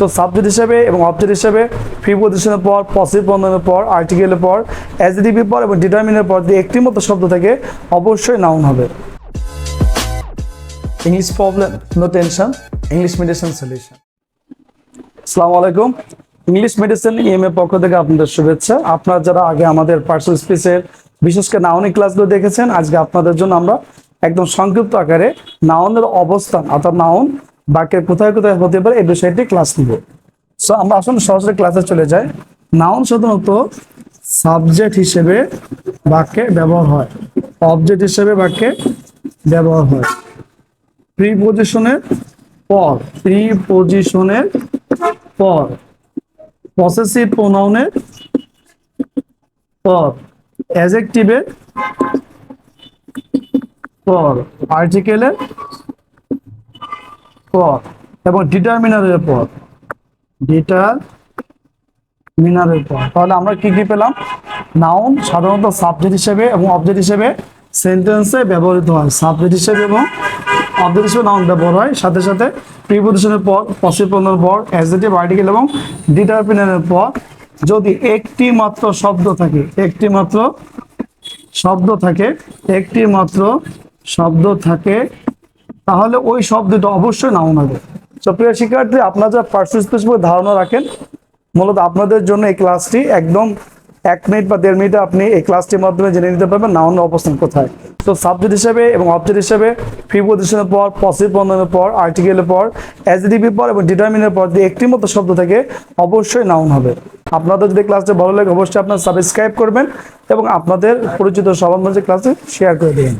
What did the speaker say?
So subject হিসেবে এবং object হিসেবে প্রিপজিশনের পর, পসিভ প্রনাউনের পর, আর্টিকেলের পর, অ্যাডজেক্টিভের পর এবং ডিটারমিনের পর যে একটি মতো শব্দ থেকে অবশ্যই নাউন হবে। English problem, no tension, English medicine solution. আসসালামু আলাইকুম। ইংলিশ মেডিসিন এর পক্ষ থেকে আপনাদের শুভেচ্ছা। আপনারা যারা আগে আমাদের পার্সোনাল স্পিচের বিশেষ করে নাউনিক ক্লাসগুলো দেখেছেন, আজকে আপনাদের জন্য আমরা একদম সংক্ষিপ্ত আকারে নাউনের অবস্থান অর্থাৎ নাউন বাক্যের কোথায় কোথায় হতে পারে এই বিষয়টি ক্লাস নিব। সো আমরা আসলে সরাসরি ক্লাসে চলে যাই। নাউন সাধারণত সাবজেক্ট হিসেবে বাক্যে ব্যবহার হয়, অবজেক্ট হিসেবে বাক্যে ব্যবহার হয়, প্রিপজিশনের পর, প্রিপজিশনের পর, পসেসিভ প্রোনাউনের পর, অ্যাডজেক্টিভের পর, আর্টিকেলের পর এবং ডিটারমিনারের পর, ডিটারমিনারের পর। তাহলে আমরা কি কি পেলাম? নাউন সাধারণত সাবজেক্ট হিসেবে এবং অবজেক্ট হিসেবে সেন্টেন্সে ব্যবহৃত হয়, সাবজেক্ট হিসেবে এবং অবজেক্ট হিসেবে নাউন ব্যবহার হয়, সাথে সাথে প্রিপজিশনের পর, পসিভ প্রোনাউনের পর, অ্যাডজেক্টিভ, আর্টিকেল এবং ডিটারমিনারের পর যদি একটি মাত্র শব্দ থাকে, একটি মাত্র শব্দ থাকে তাহলে ওই শব্দটা অবশ্যই নাউন হবে। তো প্রিয় শিক্ষার্থী, আপনারা যারা পার্সোনাল স্পিচ বই ধারণা রাখেন, মূলত আপনাদের জন্য এই ক্লাসটি একদম 1 মিনিট বা 1.5 মিনিটে আপনি এই ক্লাসটির মাধ্যমে জেনে নিতে পারবেন নাউনের অবস্থান কোথায়। তো সাবজেক্ট হিসেবে এবং অবজেক্ট হিসেবে প্রিপজিশনের পর, পসিভ প্রনাউনের পর, আর্টিকেলের পর, অ্যাডজেক্টিভের পর এবং ডিটারমিনের পর যে একটি মতো শব্দ থেকে অবশ্যই নাউন হবে। আপনাদের যদি ক্লাসটি ভালো লাগে অবশ্যই আপনারা সাবস্ক্রাইব করবেন এবং আপনাদের পরিচিত সবার মাঝে ক্লাসে শেয়ার করে দেবেন।